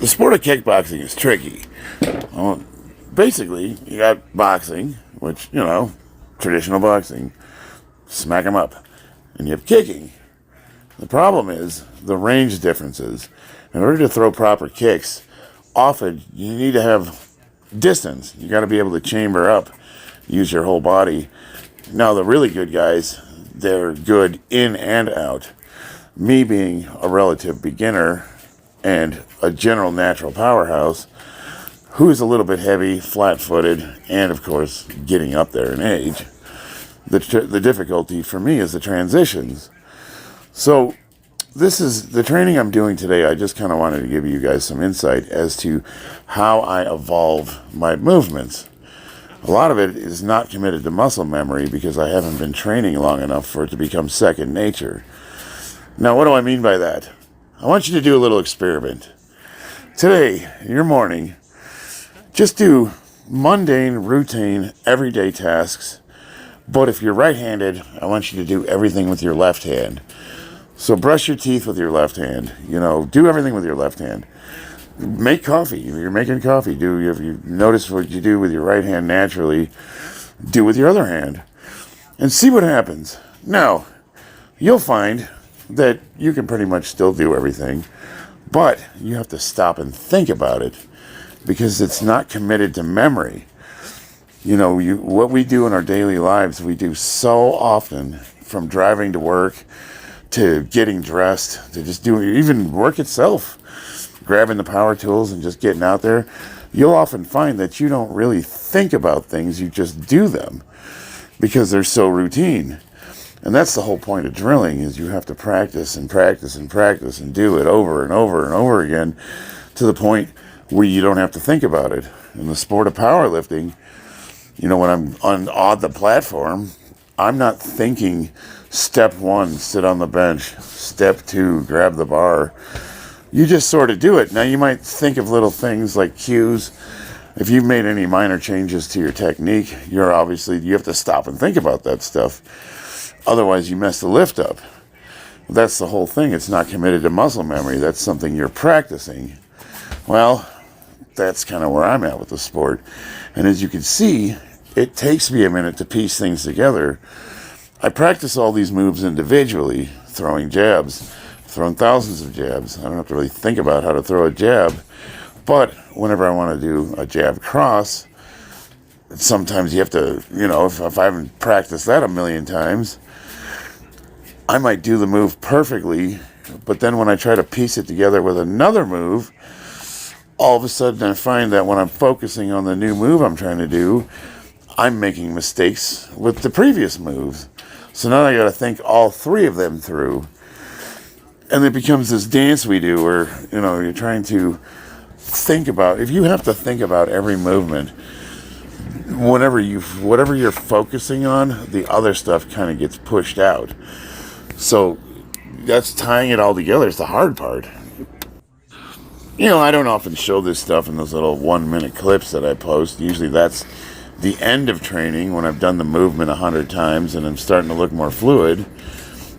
The sport of kickboxing is tricky. Well, basically, you got boxing, which, traditional boxing, smack 'em up. And you have kicking. The problem is the range differences. In order to throw proper kicks, often you need to have distance. You got to be able to chamber up, use your whole body. Now, the really good guys, they're good in and out. Me being a relative beginner and a general natural powerhouse, who's a little bit heavy, flat-footed, and of course getting up there in age, the difficulty for me is the transitions. So this is the training I'm doing today. I just kind of wanted to give you guys some insight as to how I evolve my movements. A lot of it is not committed to muscle memory because I haven't been training long enough for it to become second nature. Now, what do I mean by that? I want you to do a little experiment. Today, in your morning, just do mundane, routine, everyday tasks. But if you're right-handed, I want you to do everything with your left hand. So brush your teeth with your left hand. Do everything with your left hand. Make coffee. If you're making coffee, if you notice what you do with your right hand naturally, do with your other hand. And see what happens. Now, you'll find that you can pretty much still do everything, but you have to stop and think about it because it's not committed to memory. What we do in our daily lives, we do so often, from driving to work to getting dressed to just doing even work itself, grabbing the power tools and just getting out there. You'll often find that you don't really think about things, you just do them because they're so routine. And that's the whole point of drilling, is you have to practice and practice and practice and do it over and over and over again to the point where you don't have to think about it. In the sport of powerlifting, when I'm on the platform, I'm not thinking step 1, sit on the bench, step 2, grab the bar. You just sort of do it. Now, you might think of little things like cues. If you've made any minor changes to your technique, you have to stop and think about that stuff. Otherwise, you mess the lift up. That's the whole thing. It's not committed to muscle memory. That's something you're practicing. Well, that's kind of where I'm at with the sport. And as you can see, it takes me a minute to piece things together. I practice all these moves individually, throwing jabs, thrown thousands of jabs. I don't have to really think about how to throw a jab. But whenever I want to do a jab cross, sometimes you have to, if I haven't practiced that a million times, I might do the move perfectly, but then when I try to piece it together with another move, all of a sudden I find that when I'm focusing on the new move I'm trying to do, I'm making mistakes with the previous moves. So now I got to think all 3 of them through. And it becomes this dance we do where, you're trying to think about, if you have to think about every movement, whatever you're focusing on, the other stuff kind of gets pushed out. So that's tying it all together is the hard part. I don't often show this stuff in those little 1-minute clips that I post. Usually that's the end of training when I've done the movement 100 times and I'm starting to look more fluid.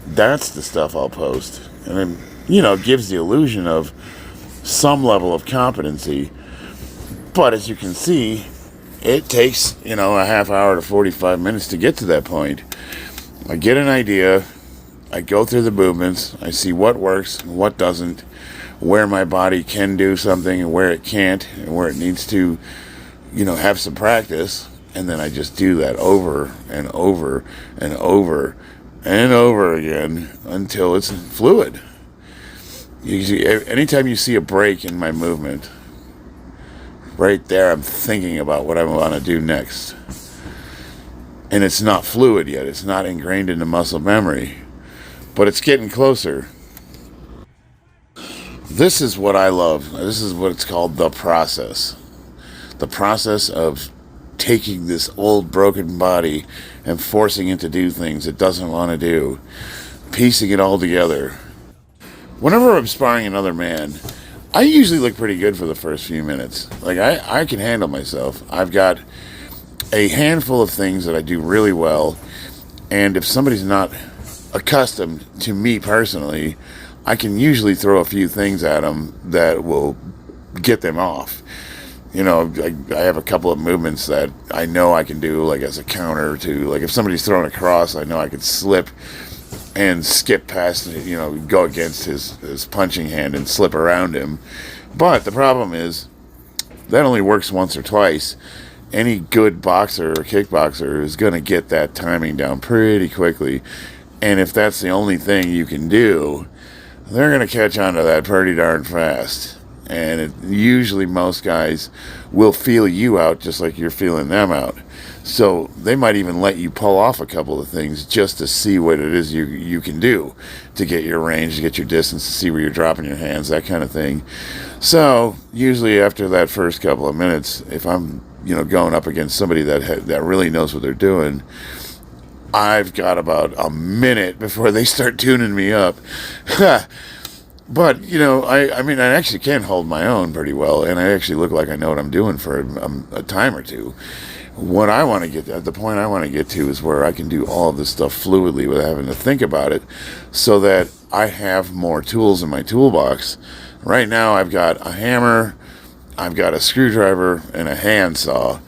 That's the stuff I'll post. And then, it gives the illusion of some level of competency. But as you can see, it takes, a half hour to 45 minutes to get to that point. I get an idea. I go through the movements. I see what works and what doesn't, where my body can do something and where it can't, and where it needs to, have some practice. And then I just do that over and over and over and over again until it's fluid. Anytime you see a break in my movement, right there I'm thinking about what I want to do next. And it's not fluid yet. It's not ingrained into muscle memory. But it's getting closer. This is what I love. This is what it's called the process. The process of taking this old broken body and forcing it to do things it doesn't want to do. Piecing it all together. Whenever I'm sparring another man, I usually look pretty good for the first few minutes. Like, I can handle myself. I've got a handful of things that I do really well. And if somebody's not accustomed to me personally, I can usually throw a few things at them that will get them off. You know, I have a couple of movements that I know I can do, like as a counter to, like if somebody's throwing a cross, I know I could slip and skip past, you know, go against his punching hand and slip around him. But the problem is, that only works once or twice. Any good boxer or kickboxer is going to get that timing down pretty quickly. And if that's the only thing you can do, they're going to catch on to that pretty darn fast. And usually most guys will feel you out just like you're feeling them out. So they might even let you pull off a couple of things just to see what it is you can do, to get your range, to get your distance, to see where you're dropping your hands, that kind of thing. So usually after that first couple of minutes, if I'm, you know, going up against somebody that really knows what they're doing, I've got about a minute before they start tuning me up. But, you know, I mean, I actually can hold my own pretty well, and I actually look like I know what I'm doing for a time or two. What I want to get at, the point I want to get to, is where I can do all of this stuff fluidly without having to think about it, so that I have more tools in my toolbox. Right now, I've got a hammer, I've got a screwdriver, and a handsaw.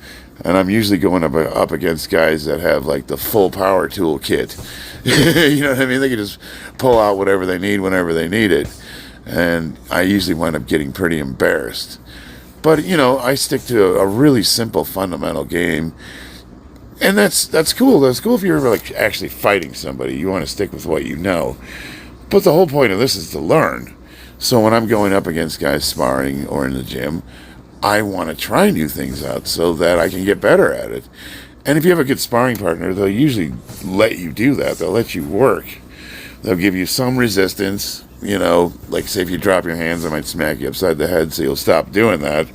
And I'm usually going up against guys that have like the full power tool kit. You know what I mean? They can just pull out whatever they need whenever they need it. And I usually wind up getting pretty embarrassed. But, you know, I stick to a really simple fundamental game. And that's cool. That's cool if you're like actually fighting somebody. You want to stick with what you know. But the whole point of this is to learn. So when I'm going up against guys sparring or in the gym, I want to try new things out so that I can get better at it. And if you have a good sparring partner, they'll usually let you do that. They'll let you work. They'll give you some resistance. You know, like say if you drop your hands, I might smack you upside the head, so you'll stop doing that.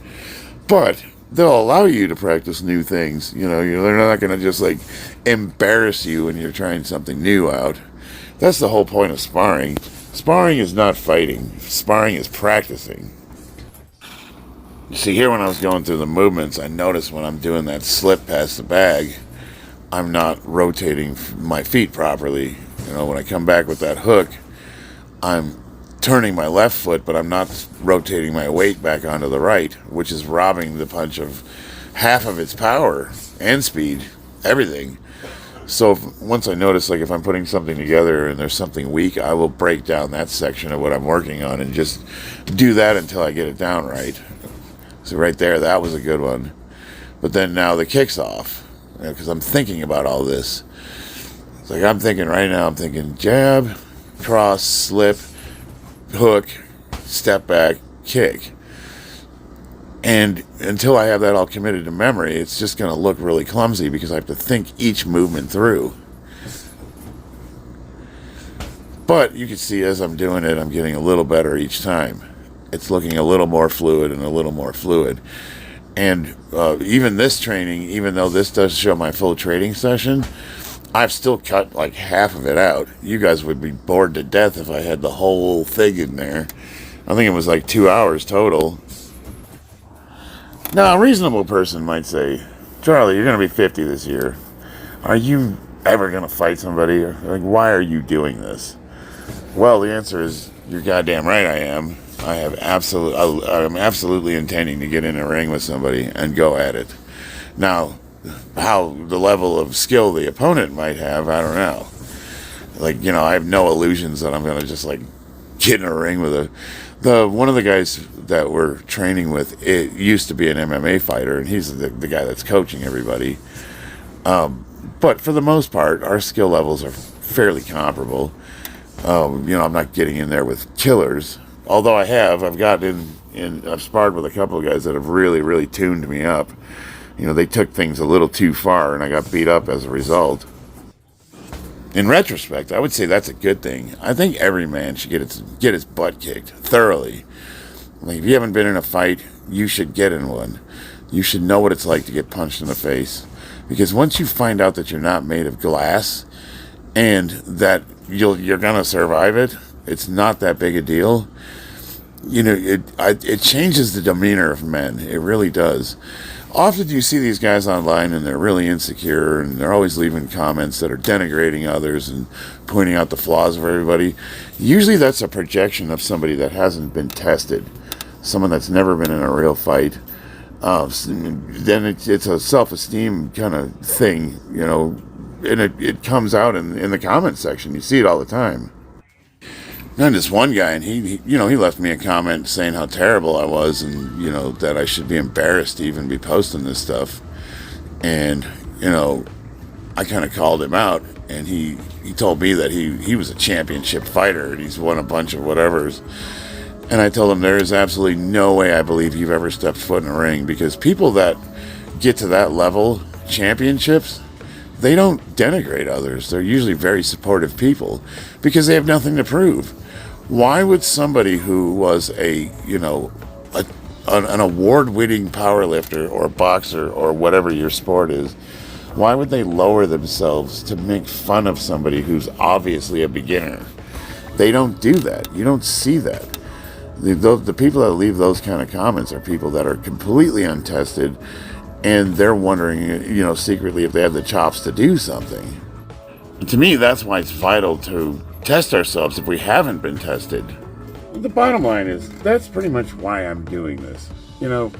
But they'll allow you to practice new things. You know, they're not going to just like embarrass you when you're trying something new out. That's the whole point of sparring. Sparring is not fighting. Sparring is practicing. You see, here when I was going through the movements, I noticed when I'm doing that slip past the bag, I'm not rotating my feet properly. You know, when I come back with that hook, I'm turning my left foot, but I'm not rotating my weight back onto the right, which is robbing the punch of half of its power and speed, everything. So once I notice, like if I'm putting something together and there's something weak, I will break down that section of what I'm working on and just do that until I get it down right. So right there, that was a good one. But then now the kick's off, because I'm thinking about all this. It's like I'm thinking jab, cross, slip, hook, step back, kick. And until I have that all committed to memory, it's just going to look really clumsy because I have to think each movement through. But you can see as I'm doing it, I'm getting a little better each time. It's looking a little more fluid and a little more fluid. And even this training, even though this does show my full training session, I've still cut like half of it out. You guys would be bored to death if I had the whole thing in there. I think it was like 2 hours total. Now, a reasonable person might say, Charlie, you're going to be 50 this year. Are you ever going to fight somebody? Like, why are you doing this? Well, the answer is, you're goddamn right I am. I'm absolutely intending to get in a ring with somebody and go at it. Now, how the level of skill the opponent might have, I don't know. Like, you know, I have no illusions that I'm going to just like get in a ring with one of the guys that we're training with, it used to be an MMA fighter, and he's the guy that's coaching everybody. But for the most part, our skill levels are fairly comparable. You know, I'm not getting in there with killers. Although I've sparred with a couple of guys that have really, really tuned me up. You know, they took things a little too far, and I got beat up as a result. In retrospect, I would say that's a good thing. I think every man should get his butt kicked thoroughly. Like, if you haven't been in a fight, you should get in one. You should know what it's like to get punched in the face. Because once you find out that you're not made of glass, and that you're gonna survive it, it's not that big a deal. You know, it changes the demeanor of men. It really does. Often you see these guys online and they're really insecure and they're always leaving comments that are denigrating others and pointing out the flaws of everybody. Usually that's a projection of somebody that hasn't been tested. someone that's never been in a real fight, then it's a self-esteem kind of thing, and it comes out in the comment section. You see it all the time. And this one guy, and he left me a comment saying how terrible I was, and that I should be embarrassed to even be posting this stuff. And I kind of called him out, and he told me that he was a championship fighter and he's won a bunch of whatevers. And I told him there is absolutely no way I believe you've ever stepped foot in a ring, because people that get to that level, championships, they don't denigrate others. They're usually very supportive people because they have nothing to prove. Why would somebody who was an award-winning powerlifter or boxer or whatever your sport is, why would they lower themselves to make fun of somebody who's obviously a beginner? They don't do that. You don't see that. The people that leave those kind of comments are people that are completely untested, and they're wondering, secretly if they have the chops to do something. And to me, that's why it's vital to test ourselves if we haven't been tested. The bottom line is, that's pretty much why I'm doing this. I'm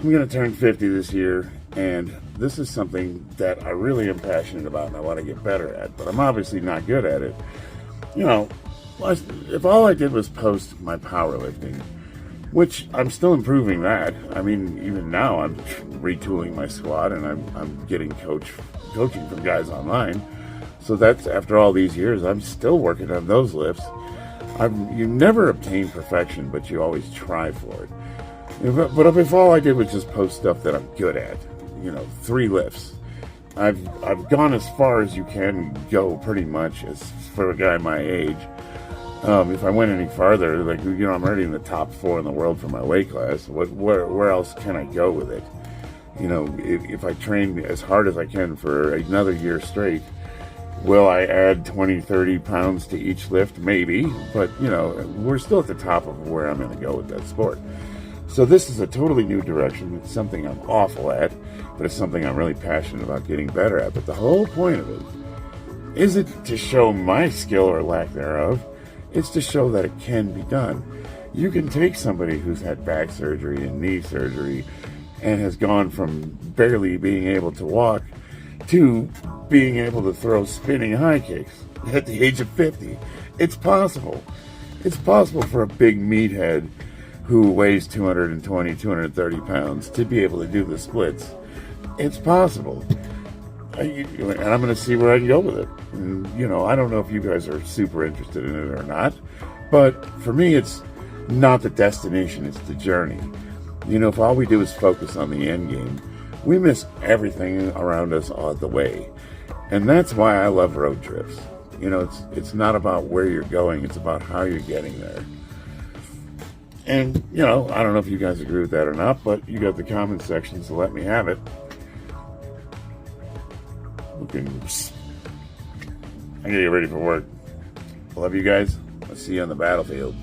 going to turn 50 this year, and this is something that I really am passionate about and I want to get better at, but I'm obviously not good at it. If all I did was post my powerlifting, which I'm still improving that. I mean, even now I'm retooling my squat, and I'm getting coaching from guys online. So that's, after all these years, I'm still working on those lifts. You never obtain perfection, but you always try for it. But if all I did was just post stuff that I'm good at, 3 lifts, I've gone as far as you can go, pretty much, as for a guy my age. If I went any farther, I'm already in the top 4 in the world for my weight class. Where else can I go with it? If I train as hard as I can for another year straight, will I add 20, 30 pounds to each lift? Maybe, but we're still at the top of where I'm going to go with that sport. So this is a totally new direction. It's something I'm awful at, but it's something I'm really passionate about getting better at. But the whole point of it isn't to show my skill or lack thereof. It's to show that it can be done. You can take somebody who's had back surgery and knee surgery and has gone from barely being able to walk to being able to throw spinning high kicks at the age of 50. It's possible. It's possible for a big meathead who weighs 220, 230 pounds to be able to do the splits. It's possible. And I'm going to see where I can go with it. And, I don't know if you guys are super interested in it or not, but for me, it's not the destination, it's the journey. If all we do is focus on the end game, we miss everything around us on the way. And that's why I love road trips. It's not about where you're going, it's about how you're getting there. And, I don't know if you guys agree with that or not, but you got the comment section, so let me have it. I gotta get ready for work. I love you guys. I'll see you on the battlefield.